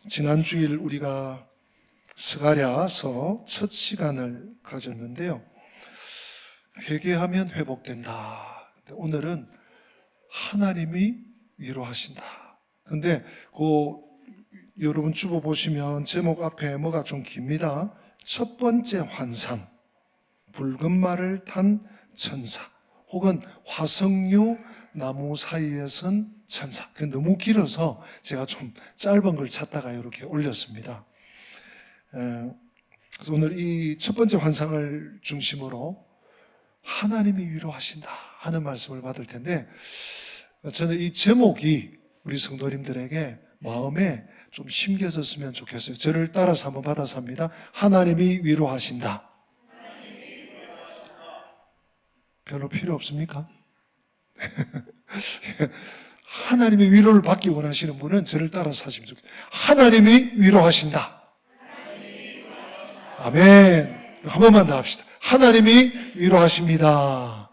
지난 주일 우리가 스가랴서 첫 시간을 가졌는데요. 회개하면 회복된다. 오늘은 하나님이 위로하신다. 근데 여러분 주보 보시면 제목 앞에 뭐가 좀 깁니다. 첫 번째 환상, 붉은 말을 탄 천사, 혹은 화석류 나무 사이에 선 천사. 너무 길어서 제가 좀 짧은 걸 찾다가 이렇게 올렸습니다. 그래서 오늘 이 첫 번째 환상을 중심으로 하나님이 위로하신다 하는 말씀을 받을 텐데, 저는 이 제목이 우리 성도님들에게 마음에 좀 심겨졌으면 좋겠어요. 저를 따라서 한번 받아서 합니다. 하나님이 위로하신다. 별로 필요 없습니까? 하나님의 위로를 받기 원하시는 분은 저를 따라서 하시면 좋겠어요. 하나님이 위로하신다. 아멘. 한 번만 더 합시다. 하나님이 위로하십니다.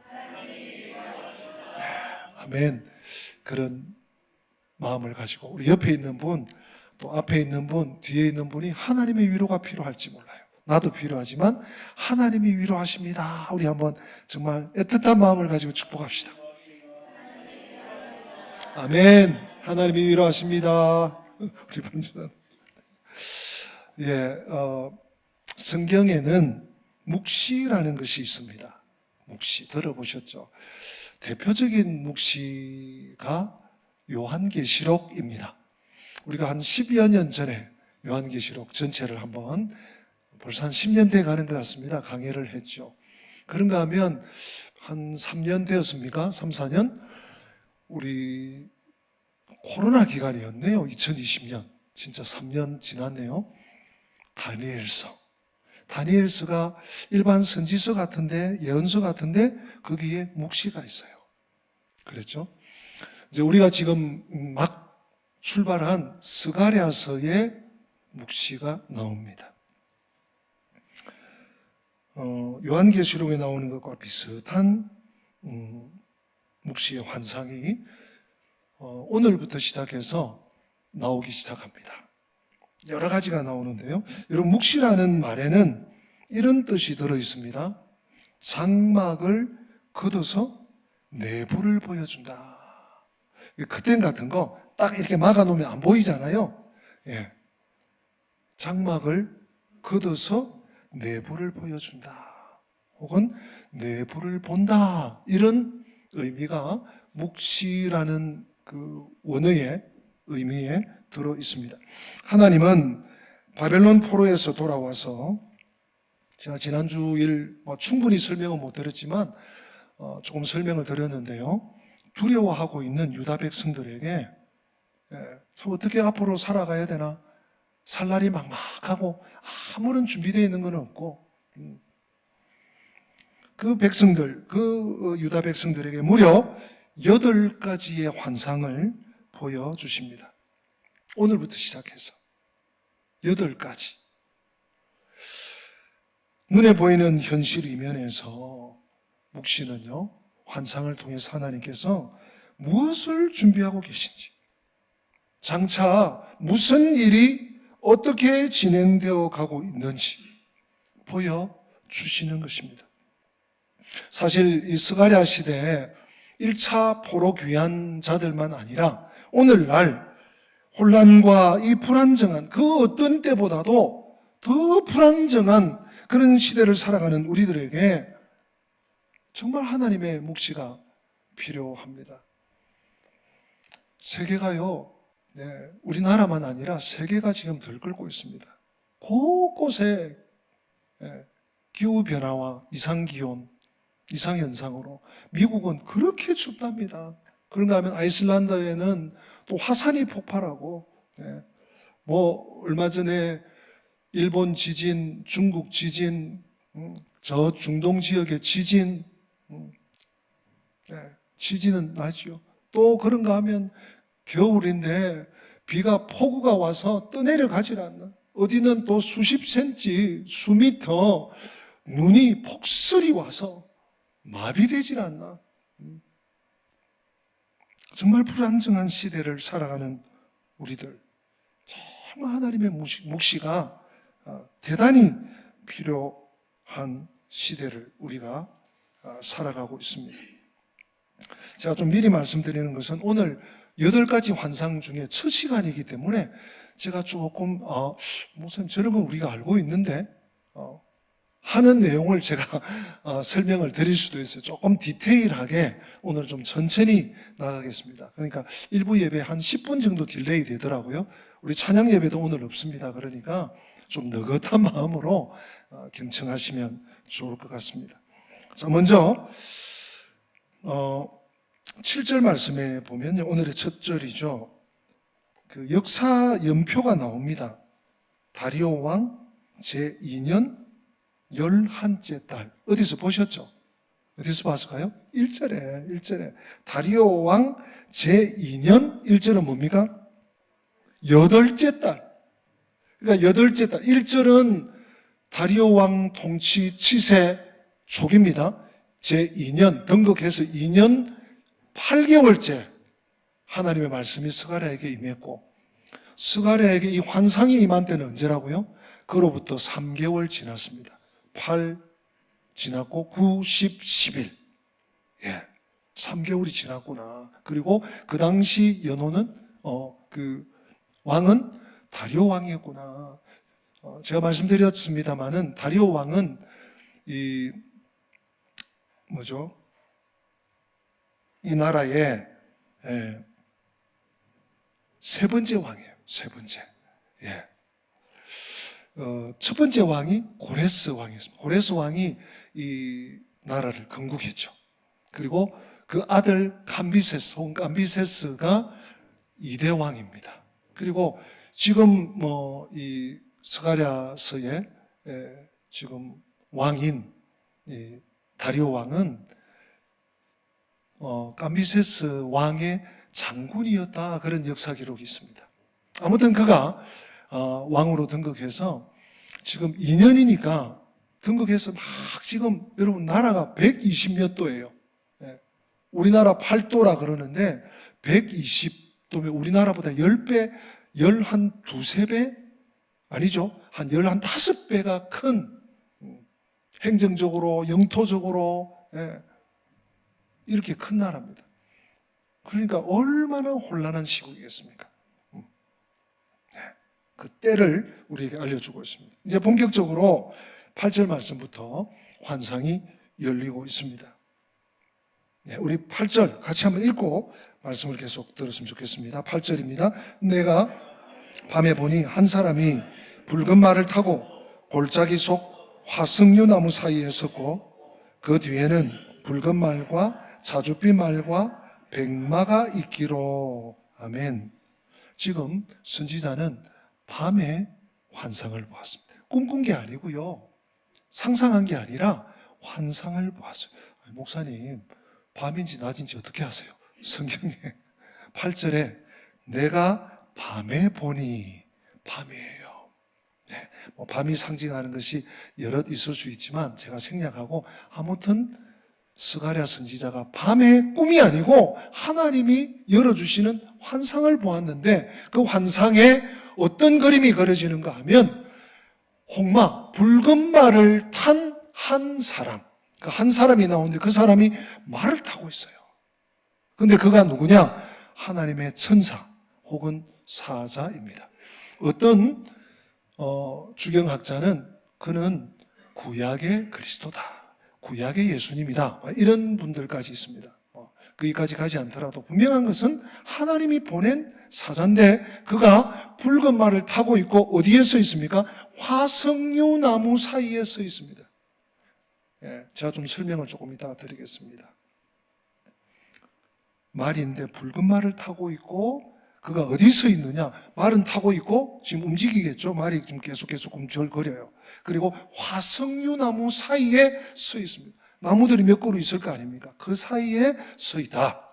아멘. 그런 마음을 가지고 우리 옆에 있는 분, 또 앞에 있는 분, 뒤에 있는 분이 하나님의 위로가 필요할지 몰라요. 나도 필요하지만 하나님이 위로하십니다. 우리 한번 정말 애틋한 마음을 가지고 축복합시다. 아멘. 하나님이 위로하십니다. 우리 반주단. 성경에는 묵시라는 것이 있습니다. 묵시 들어보셨죠? 대표적인 묵시가 요한계시록입니다. 우리가 한 10여 년 전에 요한계시록 전체를 한번 벌써 한 10년 돼 가는 것 같습니다. 강의를 했죠. 그런가 하면 한 3년 되었습니까? 3, 4년? 우리 코로나 기간이었네요. 2020년. 진짜 3년 지났네요. 다니엘서가 일반 선지서 같은데, 예언서 같은데 거기에 묵시가 있어요. 그랬죠? 이제 우리가 지금 막 출발한 스가랴서의 묵시가 나옵니다. 요한계시록에 나오는 것과 비슷한 묵시의 환상이 오늘부터 시작해서 나오기 시작합니다. 여러 가지가 나오는데요. 여러분, 묵시라는 말에는 이런 뜻이 들어 있습니다. 장막을 걷어서 내부를 보여준다. 커튼 같은 거 딱 이렇게 막아놓으면 안 보이잖아요. 예. 장막을 걷어서 내부를 보여준다. 혹은 내부를 본다. 이런 의미가 묵시라는 그 원어의 의미에 들어 있습니다. 하나님은 바벨론 포로에서 돌아와서, 제가 지난주일 충분히 설명은 못 드렸지만 조금 설명을 드렸는데요. 두려워하고 있는 유다 백성들에게 어떻게 앞으로 살아가야 되나, 살 날이 막막하고 아무런 준비되어 있는 건 없고, 그 백성들, 그 유다 백성들에게 무려 8가지의 환상을 보여주십니다. 오늘부터 시작해서 8가지. 눈에 보이는 현실 이면에서 묵시는요, 환상을 통해서 하나님께서 무엇을 준비하고 계신지, 장차 무슨 일이 어떻게 진행되어 가고 있는지 보여주시는 것입니다. 사실 이 스가랴 시대에 1차 포로 귀환 자들만 아니라 오늘날 혼란과 이 불안정한, 그 어떤 때보다도 더 불안정한 그런 시대를 살아가는 우리들에게 정말 하나님의 묵시가 필요합니다. 세계가요, 우리나라만 아니라 세계가 지금 들끓고 있습니다. 곳곳에 기후변화와 이상기온, 이상현상으로 미국은 그렇게 춥답니다. 그런가 하면 아이슬란드에는 또 화산이 폭발하고, 얼마 전에 일본 지진, 중국 지진, 저 중동 지역의 지진, 지진은 나죠. 또 그런가 하면 겨울인데 비가 폭우가 와서 떠내려가질 않나. 어디는 또 수십 센치, 수미터 눈이 폭설이 와서 마비되질 않나. 정말 불안정한 시대를 살아가는 우리들, 정말 하나님의 묵시가 대단히 필요한 시대를 우리가 살아가고 있습니다. 제가 좀 미리 말씀드리는 것은 오늘 8가지 환상 중에 첫 시간이기 때문에 제가 조금 목사님 저런 건 우리가 알고 있는데 하는 내용을 제가 설명을 드릴 수도 있어요. 조금 디테일하게 오늘 좀 천천히 나가겠습니다. 그러니까 일부 예배 한 10분 정도 딜레이 되더라고요. 우리 찬양 예배도 오늘 없습니다. 그러니까 좀 느긋한 마음으로 경청하시면 좋을 것 같습니다. 자, 먼저 7절 말씀에 보면요, 오늘의 첫 절이죠. 그 역사 연표가 나옵니다. 다리오 왕 제2년 11째 달. 어디서 보셨죠? 어디서 봤을까요? 1절에 다리오 왕 제2년 1절은 뭡니까? 8째 달. 그러니까 8째 달. 1절은 다리오 왕 통치 7세 초기입니다. 제2년 등극해서 2년 8개월째 하나님의 말씀이 스가랴에게 임했고, 스가랴에게 이 환상이 임한 때는 언제라고요? 그로부터 3개월 지났습니다. 8 지났고 9, 10, 11. 3개월이 지났구나. 그리고 그 당시 연호는 그 왕은 다리오 왕이었구나. 제가 말씀드렸습니다마는 다리오 왕은 이 나라의 세 번째 왕이에요. 세 번째. 첫 번째 왕이 고레스 왕이었습니다. 고레스 왕이 이 나라를 건국했죠. 그리고 그 아들 캄비세스가 2대 왕입니다. 그리고 지금 이 스가랴서의 지금 왕인 이 다리오 왕은 캄비세스 왕의 장군이었다, 그런 역사 기록이 있습니다. 아무튼 그가 왕으로 등극해서 지금 2년이니까 등극해서 막 지금 여러분 나라가 120몇 도예요. 우리나라 8도라 그러는데 120도면 우리나라보다 10배, 12배? 아니죠. 한 15배가 큰, 행정적으로, 영토적으로 이렇게 큰 나라입니다. 그러니까 얼마나 혼란한 시국이겠습니까? 그 때를 우리에게 알려주고 있습니다. 이제 본격적으로 8절 말씀부터 환상이 열리고 있습니다. 우리 8절 같이 한번 읽고 말씀을 계속 들었으면 좋겠습니다. 8절입니다. 내가 밤에 보니 한 사람이 붉은 말을 타고 골짜기 속 화석류 나무 사이에 섰고, 그 뒤에는 붉은 말과 자줏빛 말과 백마가 있기로. 아멘. 지금 선지자는 밤에 환상을 보았습니다. 꿈꾼 게 아니고요, 상상한 게 아니라 환상을 보았어요. 목사님, 밤인지 낮인지 어떻게 아세요? 성경에 8절에 내가 밤에 보니, 밤이에요. 밤이 상징하는 것이 여럿 있을 수 있지만 제가 생략하고, 아무튼 스가랴 선지자가 밤에 꿈이 아니고 하나님이 열어주시는 환상을 보았는데, 그 환상에 어떤 그림이 그려지는가 하면 홍마, 붉은 말을 탄 한 사람, 그 한 사람이 나오는데 그 사람이 말을 타고 있어요. 근데 그가 누구냐? 하나님의 천사 혹은 사자입니다. 어떤 주경학자는 그는 구약의 그리스도다, 구약의 예수님이다, 이런 분들까지 있습니다. 거기까지 가지 않더라도 분명한 것은 하나님이 보낸 사자인데 그가 붉은 말을 타고 있고 어디에 서 있습니까? 화석류 나무 사이에 서 있습니다. 제가 좀 설명을 조금 이따가 드리겠습니다. 말인데 붉은 말을 타고 있고, 그가 어디 서 있느냐? 말은 타고 있고 지금 움직이겠죠. 말이 지금 계속 꿈틀거려요. 그리고 화석류 나무 사이에 서 있습니다. 나무들이 몇 그루 있을 거 아닙니까? 그 사이에 서 있다.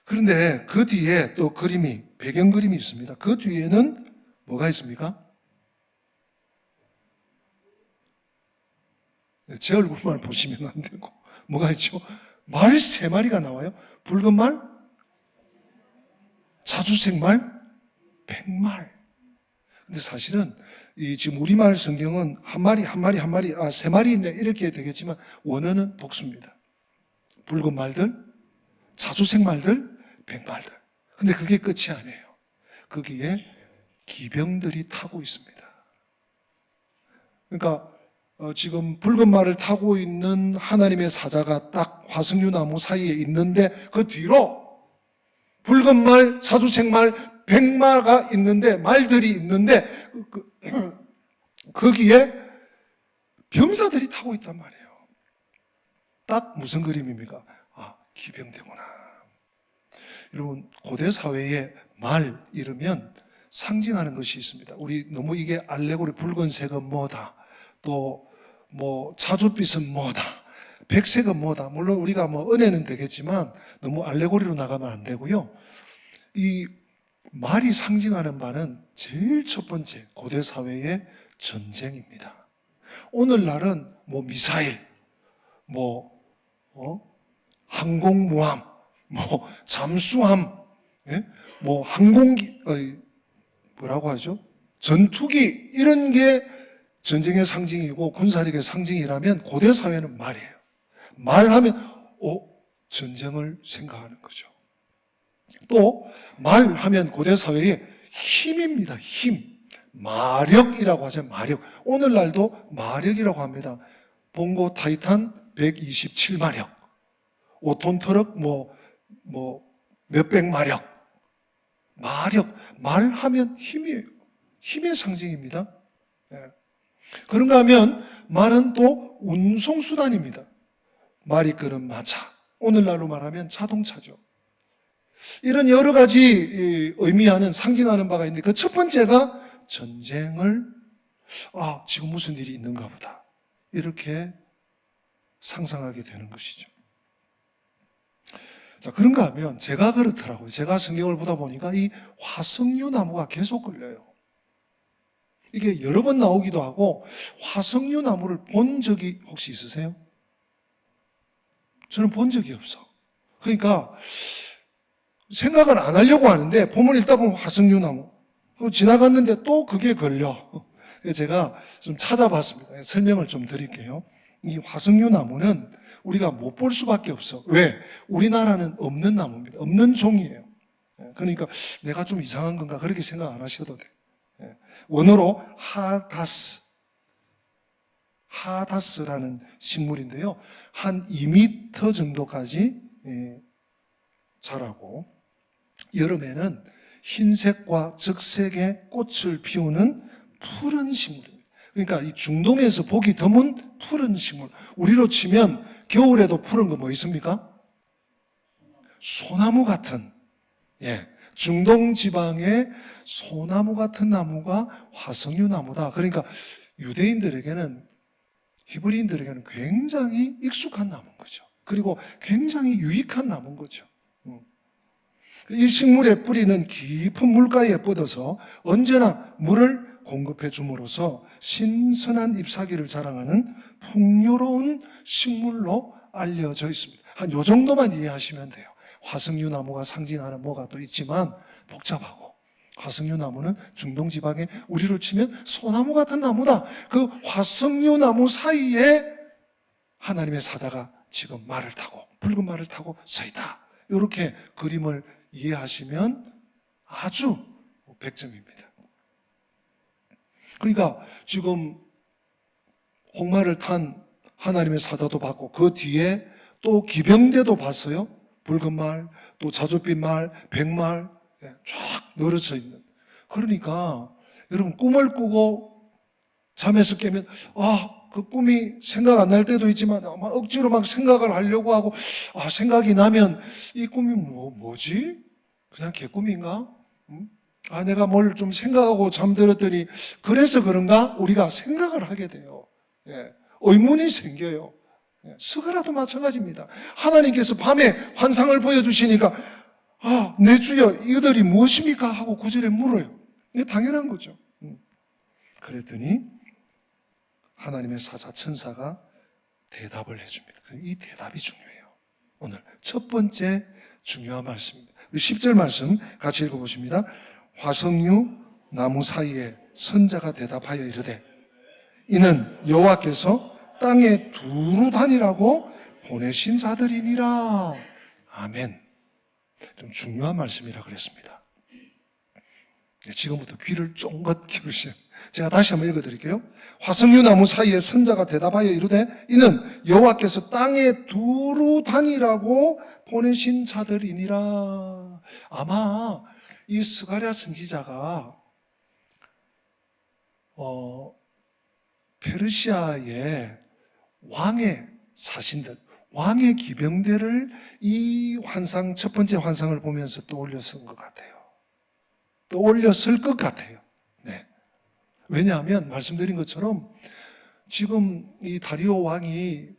그런데 그 뒤에 또 그림이, 배경 그림이 있습니다. 그 뒤에는 뭐가 있습니까? 제 얼굴만 보시면 안 되고, 뭐가 있죠? 말 3마리가 나와요. 붉은 말, 자주색 말, 백말. 근데 사실은 이 지금 우리말 성경은 한 마리, 세 마리 있네 이렇게 되겠지만 원어는 복수입니다. 붉은 말들, 자주색 말들, 백말들. 근데 그게 끝이 아니에요. 거기에 기병들이 타고 있습니다. 그러니까 지금 붉은 말을 타고 있는 하나님의 사자가 딱 화석류 나무 사이에 있는데 그 뒤로 붉은 말, 자주색 말, 백마가 있는데 말들이 있는데 거기에 병사들이 타고 있단 말이에요. 딱 무슨 그림입니까? 아, 기병대구나. 여러분, 고대 사회에 말 이르면 상징하는 것이 있습니다. 우리 너무 이게 알레고리, 붉은색은 뭐다, 또 뭐 자줏빛은 뭐다, 백색은 뭐다. 물론 우리가 뭐 은혜는 되겠지만 너무 알레고리로 나가면 안 되고요. 이 말이 상징하는 바는 제일 첫 번째 고대 사회의 전쟁입니다. 오늘날은 뭐 미사일, 뭐 항공모함, 뭐 잠수함, 예? 뭐 항공기, 뭐라고 하죠? 전투기, 이런 게 전쟁의 상징이고 군사력의 상징이라면 고대 사회는 말이에요. 말하면 전쟁을 생각하는 거죠. 또 말하면 고대 사회의 힘입니다. 힘. 마력이라고 하죠. 마력. 오늘날도 마력이라고 합니다. 봉고 타이탄 127마력. 5톤 트럭 몇백 마력. 마력. 말하면 힘이에요. 힘의 상징입니다. 네. 그런가 하면 말은 또 운송수단입니다. 말이 끄는 마차. 오늘날로 말하면 자동차죠. 이런 여러 가지 의미하는, 상징하는 바가 있는데 그 첫 번째가 전쟁을, 지금 무슨 일이 있는가 보다, 이렇게 상상하게 되는 것이죠. 자, 그런가 하면 제가 그렇더라고요. 제가 성경을 보다 보니까 이 화석류 나무가 계속 걸려요. 이게 여러 번 나오기도 하고, 화석류 나무를 본 적이 혹시 있으세요? 저는 본 적이 없어. 그러니까 생각은 안 하려고 하는데 보면 읽다 보면 화석류 나무 지나갔는데 또 그게 걸려. 제가 좀 찾아봤습니다. 설명을 좀 드릴게요. 이 화석류 나무는 우리가 못 볼 수밖에 없어. 왜? 우리나라는 없는 나무입니다. 없는 종이에요. 그러니까 내가 좀 이상한 건가 그렇게 생각 안 하셔도 돼요. 원어로 하다스라는 식물인데요. 한 2m 정도까지 자라고, 여름에는 흰색과 적색의 꽃을 피우는 푸른 식물입니다. 그러니까 이 중동에서 보기 드문 푸른 식물. 우리로 치면 겨울에도 푸른 거 뭐 있습니까? 소나무 같은, 중동 지방의 소나무 같은 나무가 화석류 나무다. 그러니까 유대인들에게는, 히브리인들에게는 굉장히 익숙한 나무인 거죠. 그리고 굉장히 유익한 나무인 거죠. 이 식물의 뿌리는 깊은 물가에 뻗어서 언제나 물을 공급해 줌으로써 신선한 잎사귀를 자랑하는 풍요로운 식물로 알려져 있습니다. 한 요 정도만 이해하시면 돼요. 화석류 나무가 상징하는 뭐가 또 있지만 복잡하고, 화석류 나무는 중동 지방에 우리로 치면 소나무 같은 나무다. 그 화석류 나무 사이에 하나님의 사자가 지금 말을 타고, 붉은 말을 타고 서 있다. 이렇게 그림을 이해하시면 아주 100점입니다. 그러니까 지금 홍마를 탄 하나님의 사자도 봤고, 그 뒤에 또 기병대도 봤어요. 붉은 말, 또 자줏빛 말, 백말, 쫙 늘어져 있는. 그러니까 여러분, 꿈을 꾸고 잠에서 깨면 그 꿈이 생각 안 날 때도 있지만 막 억지로 막 생각을 하려고 하고, 생각이 나면 이 꿈이 뭐지? 그냥 개꿈인가? 내가 뭘 좀 생각하고 잠들었더니 그래서 그런가? 우리가 생각을 하게 돼요. 의문이 생겨요. 스가라도 마찬가지입니다. 하나님께서 밤에 환상을 보여주시니까 내 주여 이들이 무엇입니까? 하고 9절에 물어요. 이게 당연한 거죠. 그랬더니 하나님의 사자 천사가 대답을 해줍니다. 이 대답이 중요해요. 오늘 첫 번째 중요한 말씀입니다. 10절 말씀 같이 읽어보십니다. 화석류 나무 사이에 선자가 대답하여 이르되 이는 여호와께서 땅에 두루 다니라고 보내신 자들이니라. 아멘. 좀 중요한 말씀이라 그랬습니다. 지금부터 귀를 쫑긋 기울이세요. 제가 다시 한번 읽어드릴게요. 화석류 나무 사이에 선자가 대답하여 이르되 이는 여호와께서 땅에 두루 다니라고 보내신 자들이니라. 아마 이 스가랴 선지자가 페르시아의 왕의 사신들, 왕의 기병대를 이 환상, 첫 번째 환상을 보면서 떠올렸을 것 같아요. 떠올렸을 것 같아요. 네. 왜냐하면 말씀드린 것처럼 지금 이 다리오 왕이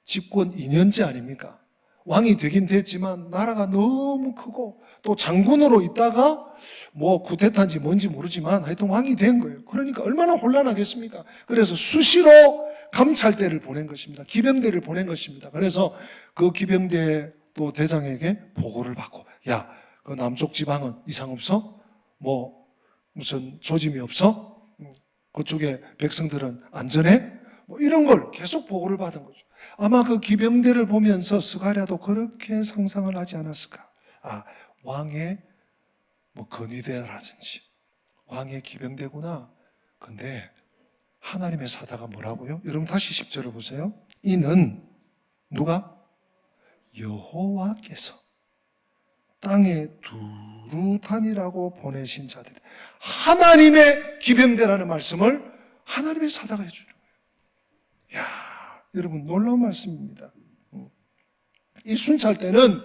집권 2년째 아닙니까? 왕이 되긴 됐지만 나라가 너무 크고 또 장군으로 있다가 뭐 쿠데타인지 뭔지 모르지만 하여튼 왕이 된 거예요. 그러니까 얼마나 혼란하겠습니까? 그래서 수시로 감찰대를 보낸 것입니다. 기병대를 보낸 것입니다. 그래서 그 기병대 또 대장에게 보고를 받고 야, 그 남쪽 지방은 이상 없어? 뭐 무슨 조짐이 없어? 그쪽에 백성들은 안전해? 뭐 이런 걸 계속 보고를 받은 거죠. 아마 그 기병대를 보면서 스가랴도 그렇게 상상을 하지 않았을까? 아, 왕의 뭐 건의대라든지 왕의 기병대구나. 근데 하나님의 사자가 뭐라고요? 여러분 다시 10절을 보세요. 이는 누가? 여호와께서 땅에 두루 다니라고 보내신 자들. 하나님의 기병대라는 말씀을 하나님의 사자가 해주는 거예요. 야, 여러분 놀라운 말씀입니다. 이 순찰대는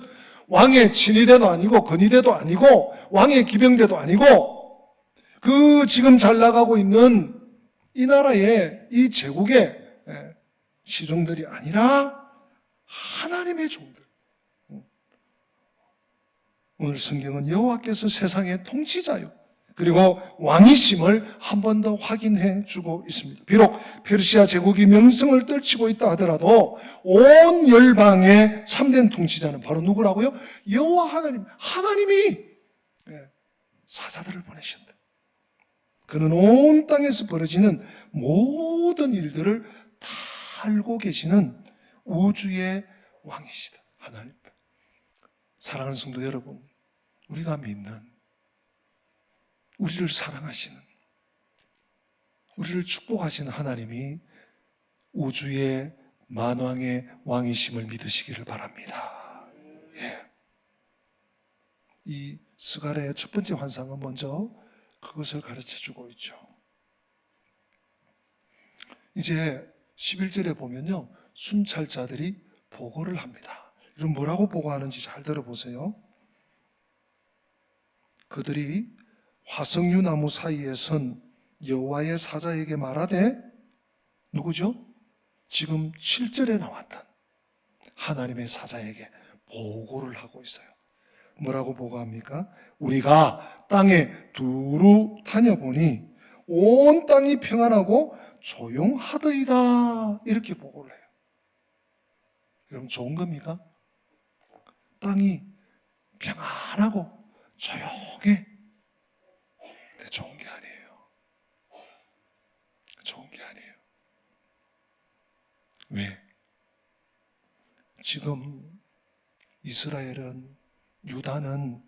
왕의 친위대도 아니고 건의대도 아니고 왕의 기병대도 아니고 그 지금 잘 나가고 있는 이 나라의 이 제국의 시종들이 아니라 하나님의 종들. 오늘 성경은 여호와께서 세상의 통치자요 그리고 왕이심을 한 번 더 확인해 주고 있습니다. 비록 페르시아 제국이 명성을 떨치고 있다 하더라도 온 열방의 참된 통치자는 바로 누구라고요? 여호와 하나님, 하나님이 사자들을 보내셨다. 그는 온 땅에서 벌어지는 모든 일들을 다 알고 계시는 우주의 왕이시다. 하나님. 사랑하는 성도 여러분, 우리가 믿는, 우리를 사랑하시는, 우리를 축복하시는 하나님이 우주의 만왕의 왕이심을 믿으시기를 바랍니다. 예. 이 스가랴의 첫 번째 환상은 먼저 그것을 가르쳐 주고 있죠. 이제 11절에 보면요, 순찰자들이 보고를 합니다. 이런 뭐라고 보고하는지 잘 들어보세요. 그들이 화석류 나무 사이에 선 여호와의 사자에게 말하되 누구죠? 지금 7절에 나왔던 하나님의 사자에게 보고를 하고 있어요. 뭐라고 보고합니까? 우리가 땅에 두루 다녀보니 온 땅이 평안하고 조용하더이다. 이렇게 보고를 해요. 여러분 좋은 겁니까? 땅이 평안하고 조용해. 근데 좋은 게 아니에요. 좋은 게 아니에요. 왜? 지금 이스라엘은, 유다는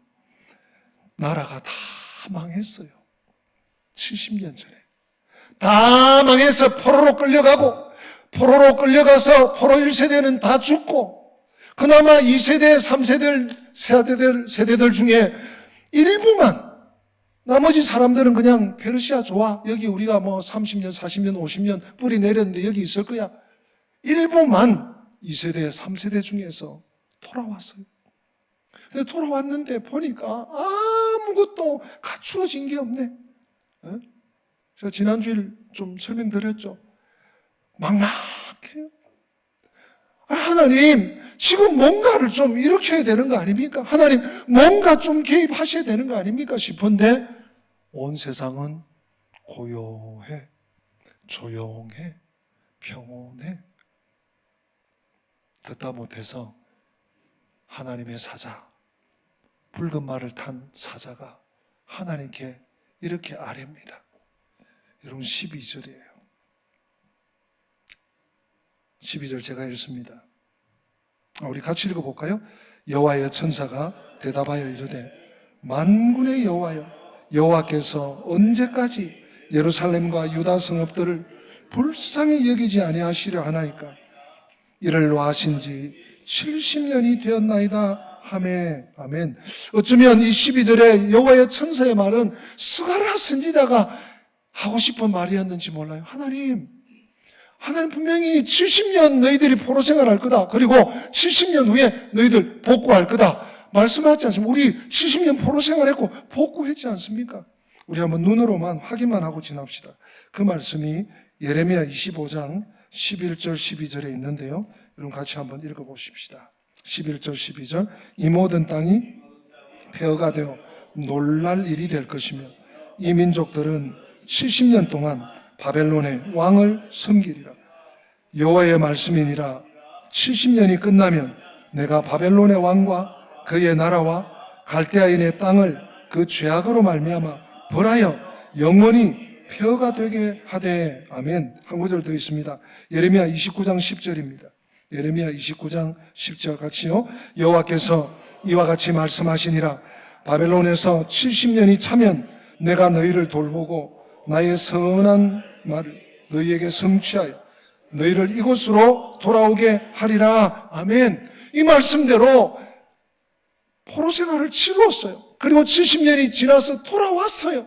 나라가 다 망했어요. 70년 전에. 다 망해서 포로로 끌려가고, 포로로 끌려가서 포로 1세대는 다 죽고, 그나마 2세대, 3세대, 세대들 중에 일부만, 나머지 사람들은 그냥 페르시아 좋아. 여기 우리가 뭐 30년, 40년, 50년 뿌리 내렸는데 여기 있을 거야. 일부만 2세대, 3세대 중에서 돌아왔어요. 근데 돌아왔는데 보니까 아무것도 갖추어진 게 없네. 제가 지난주일 좀 설명드렸죠. 막막해요. 하나님, 지금 뭔가를 좀 이렇게 해야 되는 거 아닙니까? 하나님, 뭔가 좀 개입하셔야 되는 거 아닙니까? 싶은데 온 세상은 고요해, 조용해, 평온해. 듣다 못해서 하나님의 사자, 붉은 말을 탄 사자가 하나님께 이렇게 아뢰입니다. 여러분 12절이에요. 12절 제가 읽습니다. 우리 같이 읽어볼까요? 여호와의 천사가 대답하여 이르되 만군의 여호와여, 여호와께서 언제까지 예루살렘과 유다 성읍들을 불쌍히 여기지 아니하시려 하나이까? 이를 노하신 지 70년이 되었나이다 하매. 아멘. 어쩌면 이 12절에 여호와의 천사의 말은 스가랴 선지자가 하고 싶은 말이었는지 몰라요. 하나님 분명히 70년 너희들이 포로 생활할 거다. 그리고 70년 후에 너희들 복구할 거다. 말씀하지 않습니까? 우리 70년 포로 생활했고 복구했지 않습니까? 우리 한번 눈으로만 확인만 하고 지납시다. 그 말씀이 예레미야 25장 11절 12절에 있는데요. 여러분 같이 한번 읽어보십시다. 11절 12절 이 모든 땅이 폐허가 되어 놀랄 일이 될 것이며 이 민족들은 70년 동안 바벨론의 왕을 섬기리라. 여호와의 말씀이니라. 70년이 끝나면 내가 바벨론의 왕과 그의 나라와 갈대아인의 땅을 그 죄악으로 말미암아 벌하여 영원히 폐허가 되게 하되. 아멘. 한 구절 더 있습니다. 예레미야 29장 10절입니다. 예레미야 29장 10절 같이요. 여호와께서 이와 같이 말씀하시니라. 바벨론에서 70년이 차면 내가 너희를 돌보고 나의 선한 말을 너희에게 성취하여 너희를 이곳으로 돌아오게 하리라. 아멘. 이 말씀대로 포로 생활을 치루었어요. 그리고 70년이 지나서 돌아왔어요.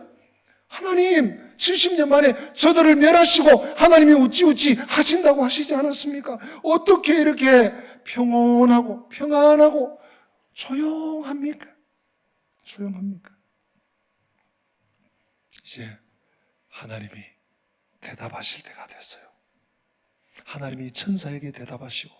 하나님 70년 만에 저들을 멸하시고 하나님이 우찌우찌 하신다고 하시지 않았습니까? 어떻게 이렇게 평온하고 평안하고 조용합니까? 조용합니까? 이제 하나님이 대답하실 때가 됐어요. 하나님이 천사에게 대답하시고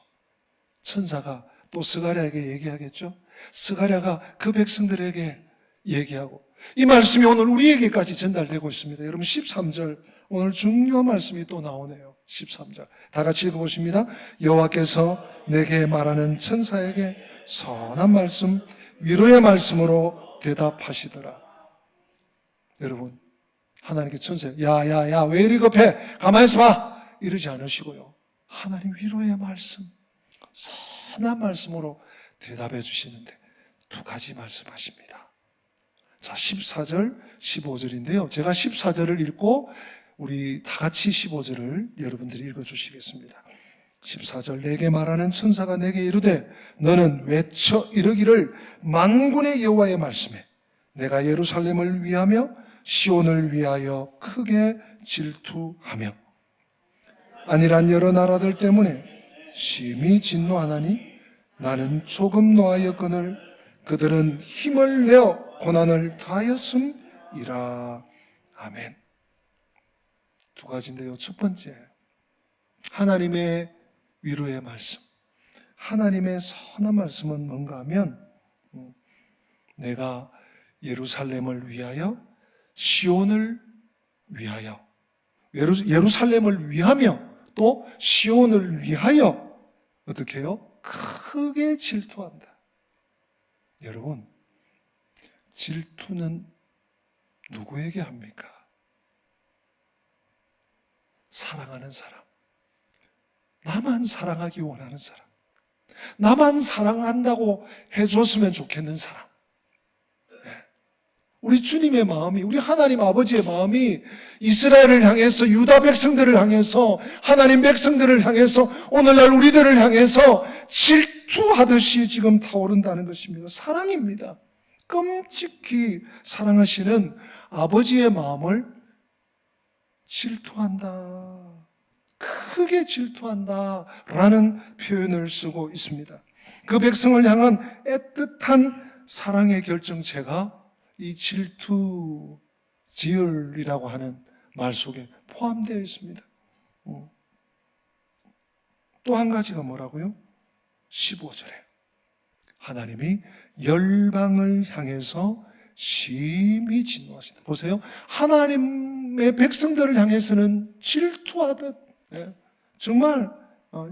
천사가 또 스가랴에게 얘기하겠죠. 스가랴가 그 백성들에게 얘기하고 이 말씀이 오늘 우리에게까지 전달되고 있습니다. 여러분 13절 오늘 중요한 말씀이 또 나오네요. 13절 다 같이 읽어보십니다. 여호와께서 내게 말하는 천사에게 선한 말씀 위로의 말씀으로 대답하시더라. 여러분 하나님께 천사에 야야야 왜 이리 급해? 가만히 있어봐 이러지 않으시고요. 하나님 위로의 말씀 선한 말씀으로 대답해 주시는데 두 가지 말씀하십니다. 자 14절 15절인데요. 제가 14절을 읽고 우리 다 같이 15절을 여러분들이 읽어주시겠습니다. 14절 내게 말하는 천사가 내게 이르되 너는 외쳐 이르기를 만군의 여호와의 말씀에 내가 예루살렘을 위하며 시온을 위하여 크게 질투하며 아니란 여러 나라들 때문에 심히 진노하나니 나는 조금 노하였거늘 그들은 힘을 내어 고난을 더하였음이라. 아멘. 두 가지인데요. 첫 번째 하나님의 위로의 말씀, 하나님의 선한 말씀은 뭔가 하면 내가 예루살렘을 위하여 시온을 위하여 예루살렘을 위하며 또 시온을 위하여 어떻게 해요? 크게 질투한다. 여러분 질투는 누구에게 합니까? 사랑하는 사람, 나만 사랑하기 원하는 사람, 나만 사랑한다고 해줬으면 좋겠는 사람. 우리 주님의 마음이, 우리 하나님 아버지의 마음이 이스라엘을 향해서, 유다 백성들을 향해서, 하나님 백성들을 향해서, 오늘날 우리들을 향해서 질투하듯이 지금 타오른다는 것입니다. 사랑입니다. 끔찍히 사랑하시는 아버지의 마음을 질투한다, 크게 질투한다 라는 표현을 쓰고 있습니다. 그 백성을 향한 애틋한 사랑의 결정체가 이 질투, 지열이라고 하는 말 속에 포함되어 있습니다. 또 한 가지가 뭐라고요? 15절에 하나님이 열방을 향해서 심히 진노하신다. 보세요. 하나님의 백성들을 향해서는 질투하듯 정말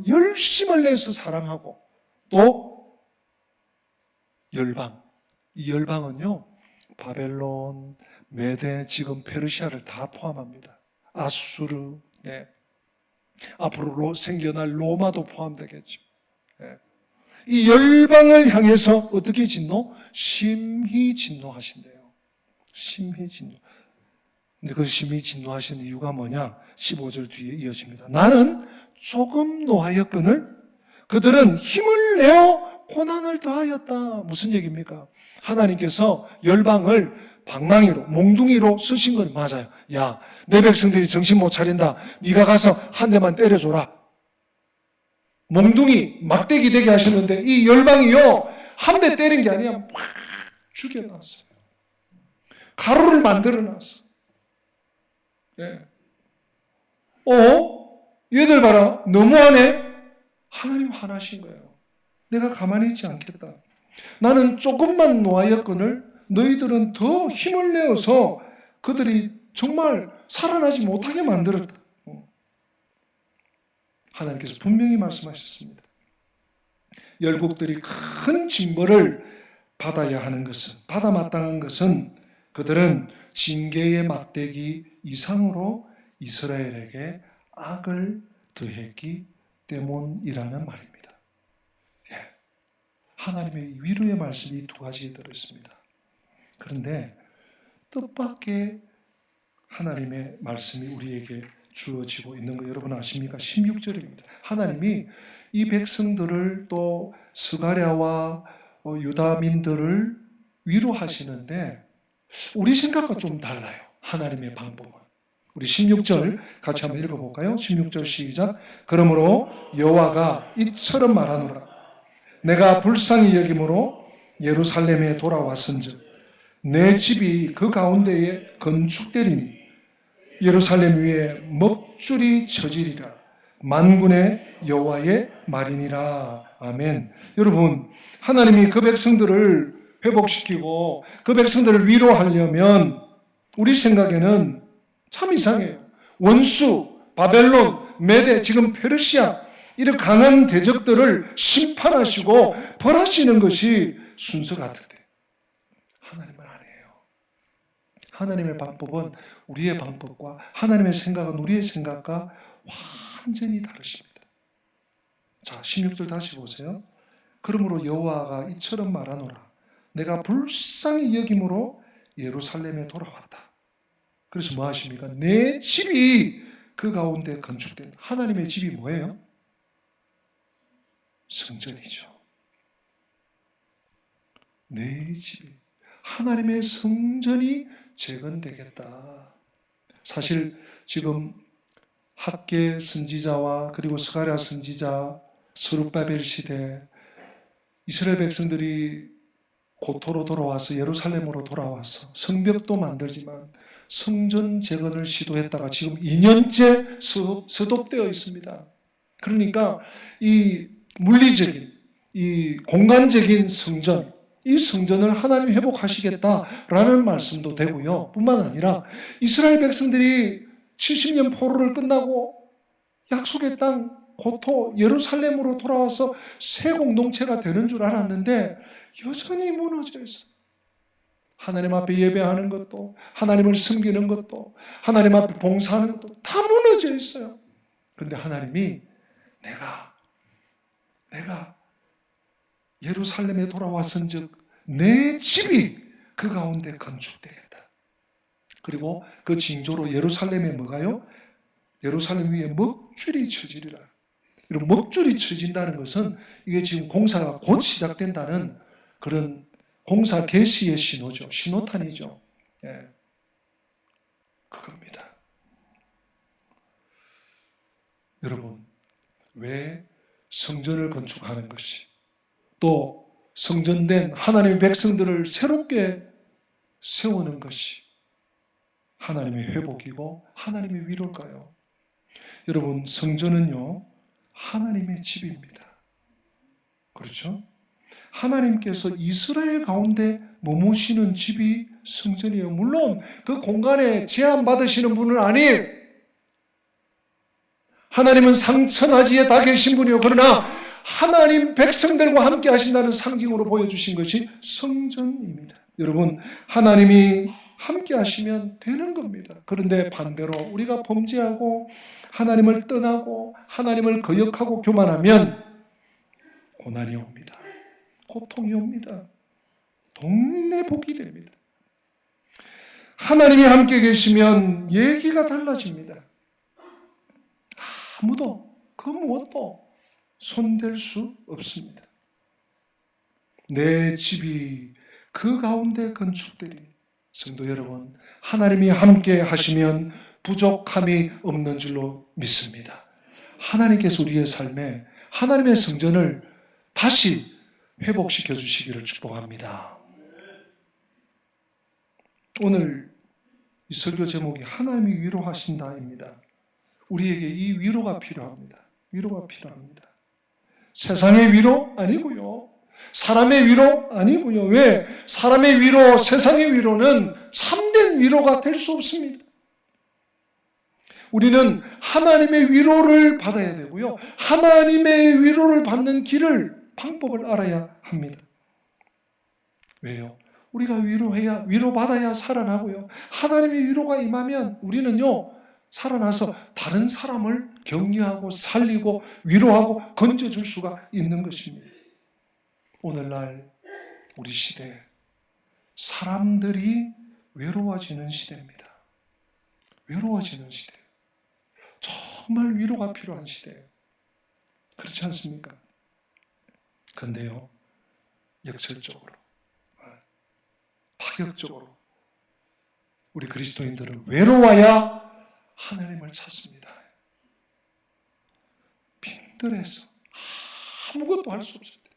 열심을 내서 사랑하고 또 열방, 이 열방은요 바벨론, 메데, 지금 페르시아를 다 포함합니다. 아수르, 네. 앞으로 생겨날 로마도 포함되겠죠. 네. 이 열방을 향해서 어떻게 진노? 심히 진노하신대요. 심히 진노. 근데 그 심히 진노하신 이유가 뭐냐? 15절 뒤에 이어집니다. 나는 조금 노하였거늘 그들은 힘을 내어 고난을 더하였다. 무슨 얘기입니까? 하나님께서 열방을 방망이로, 몽둥이로 쓰신 건 맞아요. 야, 내 백성들이 정신 못 차린다. 네가 가서 한 대만 때려줘라. 몽둥이, 막대기 되게 하셨는데 이 열방이요, 한 대 때린 게 아니라 막 죽여놨어요. 가루를 만들어놨어. 예. 얘들 봐라. 너무하네? 하나님 화나신 거예요. 내가 가만히 있지 않겠다. 나는 조금만 노하였거늘 너희들은 더 힘을 내어서 그들이 정말 살아나지 못하게 만들었다. 하나님께서 분명히 말씀하셨습니다. 열국들이 큰 징벌을 받아야 하는 것은, 받아 마땅한 것은 그들은 징계의 막대기 이상으로 이스라엘에게 악을 더했기 때문이라는 말입니다. 예. 하나님의 위로의 말씀이 두 가지에 들어있습니다. 그런데 뜻밖의 하나님의 말씀이 우리에게 주어지고 있는 거 여러분 아십니까? 16절입니다. 하나님이 이 백성들을 또 스가랴와 유다민들을 위로하시는데 우리 생각과 좀 달라요. 하나님의 방법은. 우리 16절 같이 한번 읽어볼까요? 16절 시작. 그러므로 여호와가 이처럼 말하노라. 내가 불쌍히 여김으로 예루살렘에 돌아왔은즉 내 집이 그 가운데에 건축되리니 예루살렘 위에 먹줄이 쳐지리라. 만군의 여호와의 말이니라. 아멘. 여러분, 하나님이 그 백성들을 회복시키고 그 백성들을 위로하려면 우리 생각에는 참 이상해요. 원수, 바벨론, 메데, 지금 페르시아 이런 강한 대적들을 심판하시고 벌하시는 것이 순서 같은데 하나님은 아니에요. 하나님의 방법은 우리의 방법과 하나님의 생각은 우리의 생각과 완전히 다르십니다. 자, 16절 다시 보세요. 그러므로 여호와가 이처럼 말하노라. 내가 불쌍히 여김으로 예루살렘에 돌아왔다. 그래서 뭐 하십니까? 내 집이 그 가운데 건축된 하나님의 집이 뭐예요? 성전이죠. 내 집이 하나님의 성전이 재건되겠다. 사실 지금 학개 선지자와 그리고 스가랴 선지자, 스룹바벨 시대 이스라엘 백성들이 고토로 돌아와서 예루살렘으로 돌아와서 성벽도 만들지만 성전 재건을 시도했다가 지금 2년째 스톱되어 있습니다. 그러니까 이 물리적인, 이 공간적인 성전, 이 성전을 하나님이 회복하시겠다라는 말씀도 되고요. 뿐만 아니라 이스라엘 백성들이 70년 포로를 끝나고 약속의 땅 고토 예루살렘으로 돌아와서 새 공동체가 되는 줄 알았는데 여전히 무너져 있어요. 하나님 앞에 예배하는 것도, 하나님을 섬기는 것도, 하나님 앞에 봉사하는 것도 다 무너져 있어요. 그런데 하나님이 내가 예루살렘에 돌아왔은즉 내 집이 그 가운데 건축되겠다. 그리고 그 징조로 예루살렘에 뭐가요? 예루살렘 위에 먹줄이 쳐지리라. 이런 먹줄이 쳐진다는 것은 이게 지금 공사가 곧 시작된다는 그런 공사 개시의 신호죠. 신호탄이죠. 예. 그겁니다. 여러분, 왜 성전을 건축하는 것이 또 성전된 하나님의 백성들을 새롭게 세우는 것이 하나님의 회복이고 하나님의 위로일까요? 여러분, 성전은요 하나님의 집입니다. 그렇죠? 하나님께서 이스라엘 가운데 머무시는 집이 성전이에요. 물론 그 공간에 제한받으시는 분은 아니에요. 하나님은 상천하지에 다 계신 분이요. 그러나 하나님 백성들과 함께 하신다는 상징으로 보여주신 것이 성전입니다. 여러분, 하나님이 함께 하시면 되는 겁니다. 그런데 반대로 우리가 범죄하고 하나님을 떠나고 하나님을 거역하고 교만하면 고난이 옵니다. 고통이 옵니다. 동네 복이 됩니다. 하나님이 함께 계시면 얘기가 달라집니다. 아무도 그 무엇도 손댈 수 없습니다. 내 집이 그 가운데 건축되리. 성도 여러분, 하나님이 함께 하시면 부족함이 없는 줄로 믿습니다. 하나님께서 우리의 삶에 하나님의 성전을 다시 회복시켜 주시기를 축복합니다. 오늘 이 설교 제목이 하나님이 위로하신다입니다. 우리에게 이 위로가 필요합니다. 위로가 필요합니다. 세상의 위로 아니고요. 사람의 위로 아니고요. 왜? 사람의 위로, 세상의 위로는 참된 위로가 될 수 없습니다. 우리는 하나님의 위로를 받아야 되고요. 하나님의 위로를 받는 길을, 방법을 알아야 합니다. 왜요? 우리가 위로해야, 위로받아야 살아나고요. 하나님의 위로가 임하면 우리는요, 살아나서 다른 사람을 격려하고 살리고 위로하고 건져줄 수가 있는 것입니다. 오늘날 우리 시대 사람들이 외로워지는 시대입니다. 외로워지는 시대. 정말 위로가 필요한 시대예요. 그렇지 않습니까? 그런데요, 역설적으로, 파격적으로 우리 그리스도인들은 외로워야 하나님을 찾습니다. 빈들에서 아무것도 할 수 없을 때,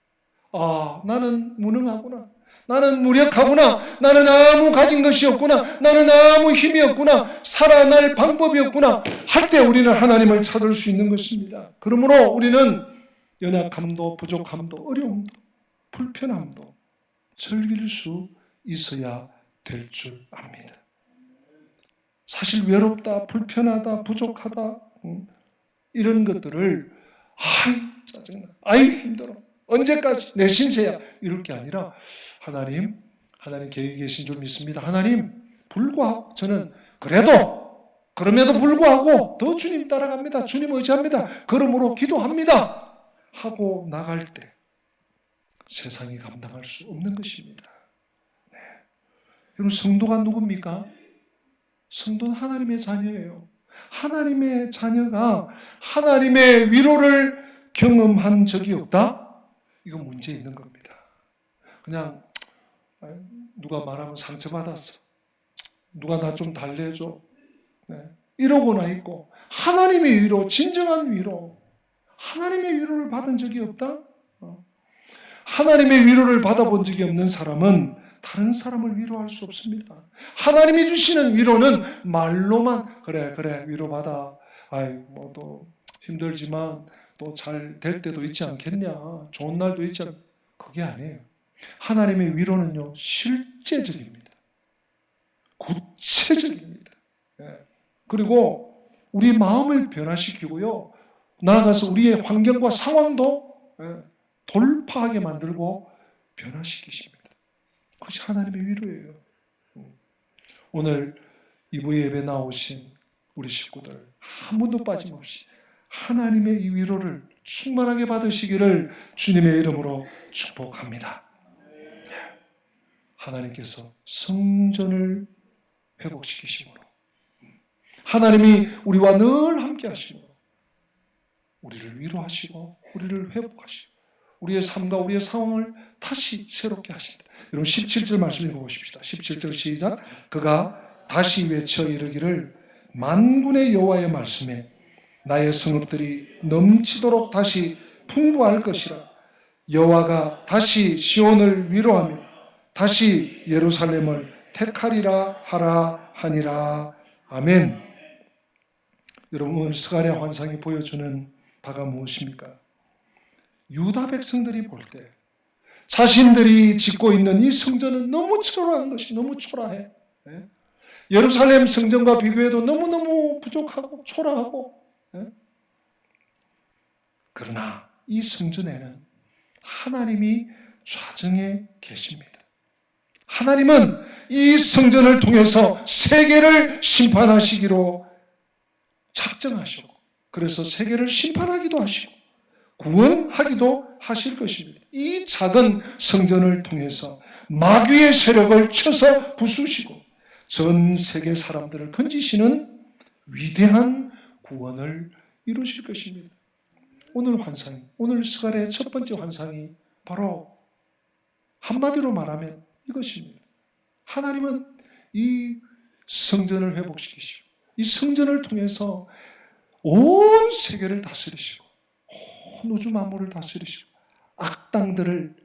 나는 무능하구나, 나는 무력하구나, 나는 아무 가진 것이 없구나, 나는 아무 힘이 없구나, 살아날 방법이 없구나 할 때 우리는 하나님을 찾을 수 있는 것입니다. 그러므로 우리는 연약함도 부족함도 어려움도 불편함도 즐길 수 있어야 될 줄 압니다. 사실 외롭다, 불편하다, 부족하다 이런 것들을 짜증나, 힘들어, 언제까지 내 신세야 이럴 게 아니라 하나님 계획이 계신 줄 믿습니다. 하나님 불구하고 저는 그럼에도 불구하고 더 주님 따라갑니다. 주님 의지합니다. 그러므로 기도합니다 하고 나갈 때 세상이 감당할 수 없는 것입니다. 네. 여러분, 성도가 누굽니까? 성도는 하나님의 자녀예요. 하나님의 자녀가 하나님의 위로를 경험한 적이 없다? 이거 문제 있는 겁니다. 그냥 누가 말하면 상처받았어, 누가 나 좀 달래줘, 이러고나 있고 하나님의 위로, 진정한 위로, 하나님의 위로를 받은 적이 없다? 하나님의 위로를 받아본 적이 없는 사람은 다른 사람을 위로할 수 없습니다. 하나님이 주시는 위로는 말로만 그래 위로받아, 또 힘들지만 또 잘 될 때도 있지 않겠냐, 좋은 날도 있지 않, 그게 아니에요. 하나님의 위로는요, 실제적입니다. 구체적입니다. 그리고 우리 마음을 변화시키고요, 나아가서 우리의 환경과 상황도 돌파하게 만들고 변화시키십니다. 그것이 하나님의 위로예요. 오늘 2부 예배 나오신 우리 식구들 한 분도 빠짐없이 하나님의 이 위로를 충만하게 받으시기를 주님의 이름으로 축복합니다. 하나님께서 성전을 회복시키심으로, 하나님이 우리와 늘 함께 하심으로 우리를 위로하시고 우리를 회복하시고 우리의 삶과 우리의 상황을 다시 새롭게 하신다. 여러분 17절 말씀 읽어보십시다. 17절 시작. 그가 다시 외쳐 이르기를 만군의 여호와의 말씀에 나의 성읍들이 넘치도록 다시 풍부할 것이라. 여호와가 다시 시온을 위로하며 다시 예루살렘을 택하리라 하라 하니라. 아멘. 여러분, 오늘 스가랴 환상이 보여주는 바가 무엇입니까? 유다 백성들이 볼 때 자신들이 짓고 있는 이 성전은 너무 초라한 것이 너무 초라해. 예루살렘 성전과 비교해도 너무너무 부족하고 초라하고, 그러나 이 성전에는 하나님이 좌정에 계십니다. 하나님은 이 성전을 통해서 세계를 심판하시기로 작정하시고, 그래서 세계를 심판하기도 하시고 구원하기도 하실 것입니다. 이 작은 성전을 통해서 마귀의 세력을 쳐서 부수시고 전 세계 사람들을 건지시는 위대한 구원을 이루실 것입니다. 오늘 환상이, 오늘 스갈의 첫 번째 환상이 바로 한마디로 말하면 이것입니다. 하나님은 이 성전을 회복시키시고 이 성전을 통해서 온 세계를 다스리시고 온 우주 만물을 다스리시고 악당들을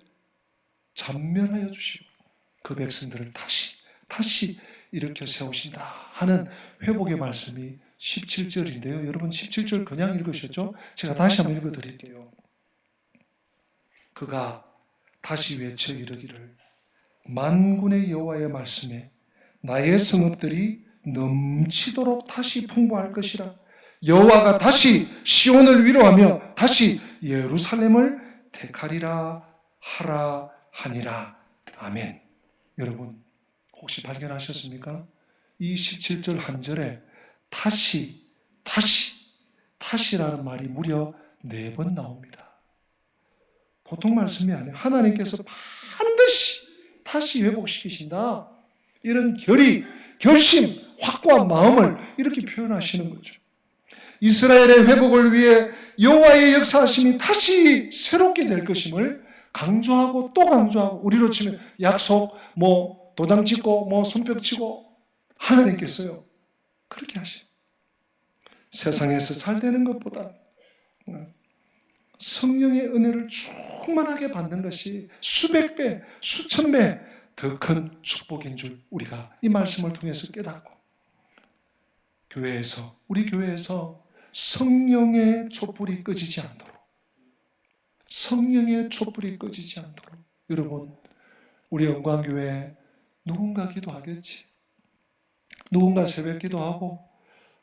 전면하여 주시고 그 백성들을 다시 일으켜 세우신다 하는 회복의 말씀이 17절인데요. 여러분 17절 그냥 읽으셨죠? 제가 다시 한번 읽어드릴게요. 그가 다시 외쳐 이르기를 만군의 여호와의 말씀에 나의 성읍들이 넘치도록 다시 풍부할 것이라. 여호와가 다시 시온을 위로하며 다시 예루살렘을 택하리라 하라 하니라. 아멘. 여러분 혹시 발견하셨습니까? 이 17절 한 절에 다시라는 말이 무려 4번 나옵니다. 보통 말씀이 아니에요. 하나님께서 반드시 다시 회복시키신다. 이런 결심, 확고한 마음을 이렇게 표현하시는 거죠. 이스라엘의 회복을 위해 여호와의 역사하심이 다시 새롭게 될 것임을 강조하고 또 강조하고, 우리로 치면 약속, 도장 찍고 손뼉 치고 하나님께서요 그렇게 하시죠. 세상에서 잘 되는 것보다 성령의 은혜를 충만하게 받는 것이 수백 배, 수천 배 더 큰 축복인 줄 우리가 이 말씀을 통해서 깨닫고, 우리 교회에서 성령의 촛불이 꺼지지 않도록 여러분, 우리 영광교회 누군가 기도하겠지, 누군가 새벽 기도하고,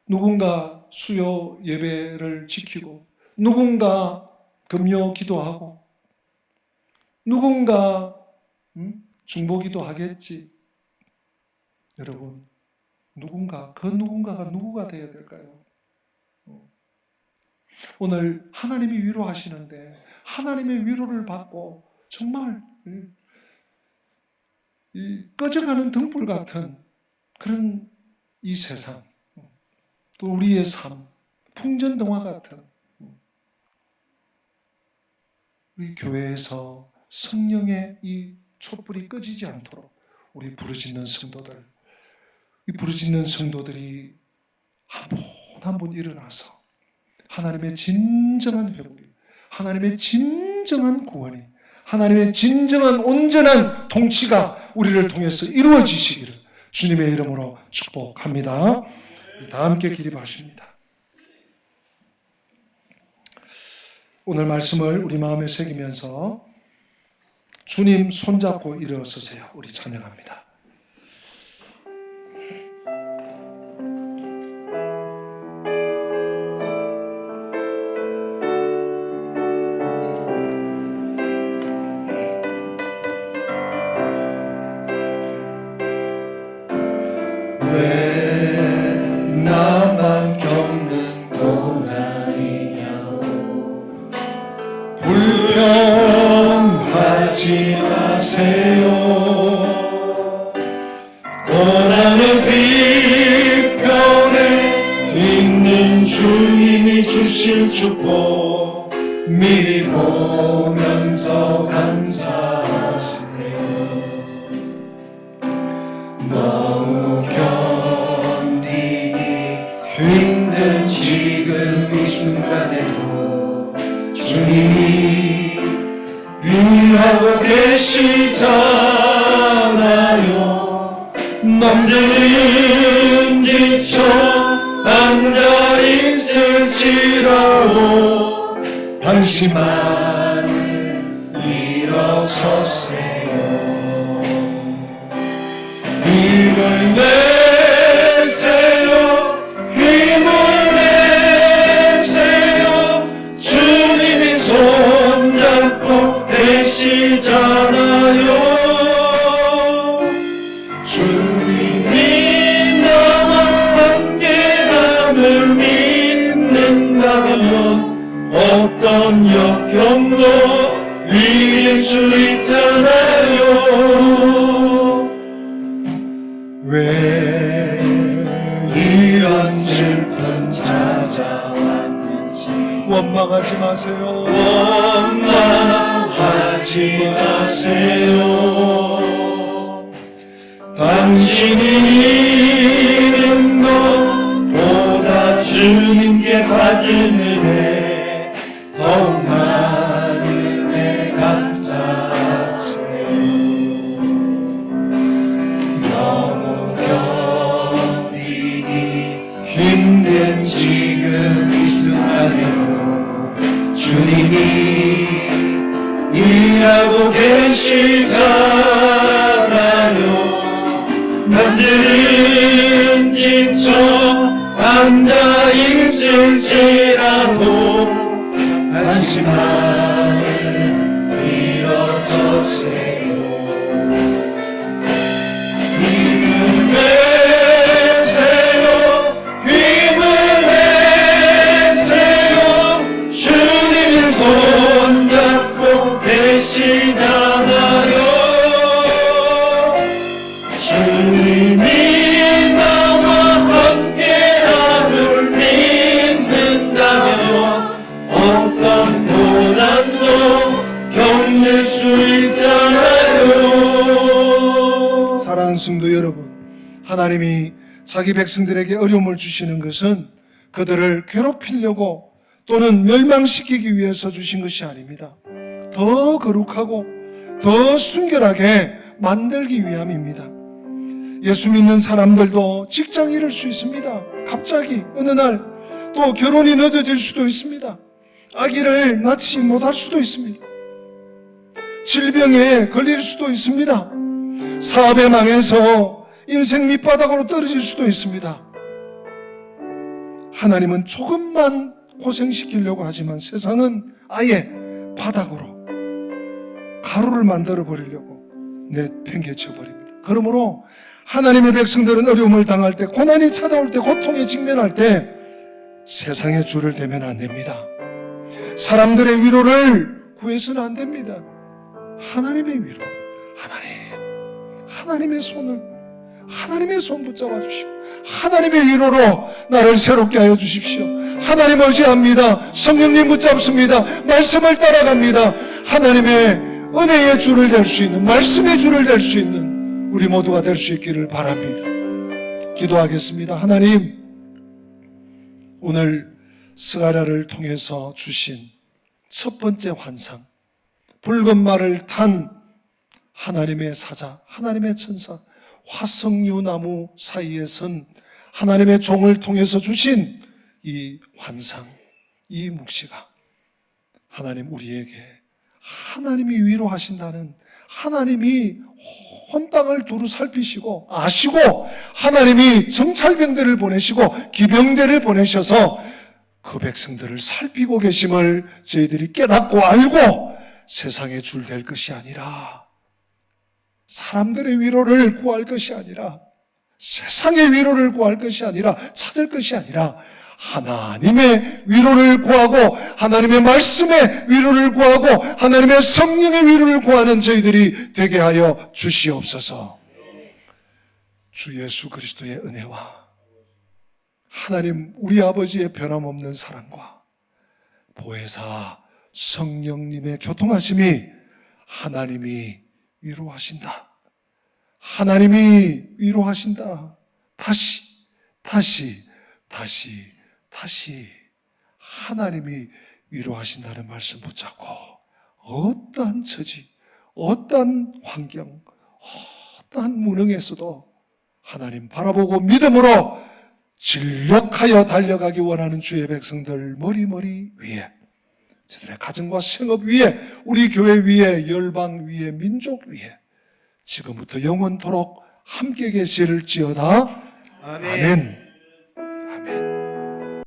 누군가 수요 예배를 지키고, 누군가 금요 기도하고, 누군가 중보기도 하겠지. 여러분, 그 누군가가 누구가 되어야 될까요? 오늘 하나님이 위로하시는데 하나님의 위로를 받고 정말 이 꺼져가는 등불 같은 그런 이 세상, 또 우리의 삶, 풍전등화 같은 우리 교회에서 성령의 이 촛불이 꺼지지 않도록 우리 부르짖는 성도들이 한 분 일어나서 하나님의 진정한 회복이, 하나님의 진정한 구원이, 하나님의 진정한 온전한 통치가 우리를 통해서 이루어지시기를 주님의 이름으로 축복합니다. 다 함께 기립하십니다. 오늘 말씀을 우리 마음에 새기면서 주님 손잡고 일어서세요. 우리 찬양합니다. 왜 나만 겪는 고난이냐고 불평하지 마세요. 고난의 뒤편에 있는 주님이 주실 축복 미리 보면서 감사하세요. 너무 견디기 힘든 지금 이 순간에도 주님이 위하고 계시잖아요. 남들은 지쳐 앉아있을지라도 당신만 일어서세요. 힘을 내세요. 주님이 손잡고 계시잖아요. 있다면 어떤 역경도 이길 수 있잖아요. 왜 이런 슬픔 찾아왔는지 원망하지 마세요. 원망하지 마세요. 당신이 잃은 것보다 주님께 받은 은혜 더욱 많은 은혜 감사하세요. 너무 견디기 힘든 지금 이 순간에도 주님이 일하고 계시잖아요. 남들은 지쳐 앉아 있을지라도 한심한 일어서세요. 힘을 내세요. 힘을 내세요. 주님의 손잡고 계시잖아요. 주님이 나와 함께함을 믿는다면 어떤 고난도 겪을 수 있잖아요. 사랑하는 성도 여러분, 하나님이 자기 백성들에게 어려움을 주시는 것은 그들을 괴롭히려고 또는 멸망시키기 위해서 주신 것이 아닙니다. 더 거룩하고 더 순결하게 만들기 위함입니다. 예수 믿는 사람들도 직장 잃을 수 있습니다. 갑자기 어느 날 또 결혼이 늦어질 수도 있습니다. 아기를 낳지 못할 수도 있습니다. 질병에 걸릴 수도 있습니다. 사업에 망해서 인생 밑바닥으로 떨어질 수도 있습니다. 하나님은 조금만 고생시키려고 하지만 세상은 아예 바닥으로 가루를 만들어 버리려고 내팽개쳐 버립니다. 그러므로 하나님의 백성들은 어려움을 당할 때, 고난이 찾아올 때, 고통에 직면할 때 세상의 줄을 대면 안 됩니다. 사람들의 위로를 구해서는 안 됩니다. 하나님의 위로, 하나님의 손 붙잡아 주시오. 하나님의 위로로 나를 새롭게 하여 주십시오. 하나님 의지합니다. 성령님 붙잡습니다. 말씀을 따라갑니다. 하나님의 은혜의 줄을 댈 수 있는, 말씀의 줄을 댈 수 있는 우리 모두가 될 수 있기를 바랍니다. 기도하겠습니다. 하나님, 오늘 스가랴를 통해서 주신 첫 번째 환상, 붉은 말을 탄 하나님의 사자, 하나님의 천사, 화석류 나무 사이에 선 하나님의 종을 통해서 주신 이 환상, 이 묵시가 하나님 우리에게 하나님이 위로하신다는, 하나님이 온 땅을 두루 살피시고 아시고 하나님이 정찰병들을 보내시고 기병대를 보내셔서 그 백성들을 살피고 계심을 저희들이 깨닫고 알고 세상에 줄 댈 것이 아니라, 사람들의 위로를 구할 것이 아니라, 세상의 위로를 구할 것이 아니라, 찾을 것이 아니라 하나님의 위로를 구하고 하나님의 말씀의 위로를 구하고 하나님의 성령의 위로를 구하는 저희들이 되게 하여 주시옵소서. 주 예수 그리스도의 은혜와 하나님 우리 아버지의 변함없는 사랑과 보혜사 성령님의 교통하심이, 하나님이 위로하신다, 하나님이 위로하신다, 다시 하나님이 위로하신다는 말씀 붙잡고 어떠한 처지, 어떠한 환경, 어떠한 무능에서도 하나님 바라보고 믿음으로 진력하여 달려가기 원하는 주의 백성들 머리 위에, 저들의 가정과 생업 위에, 우리 교회 위에, 열방 위에, 민족 위에 지금부터 영원토록 함께 계실지어다. 아멘. 아멘.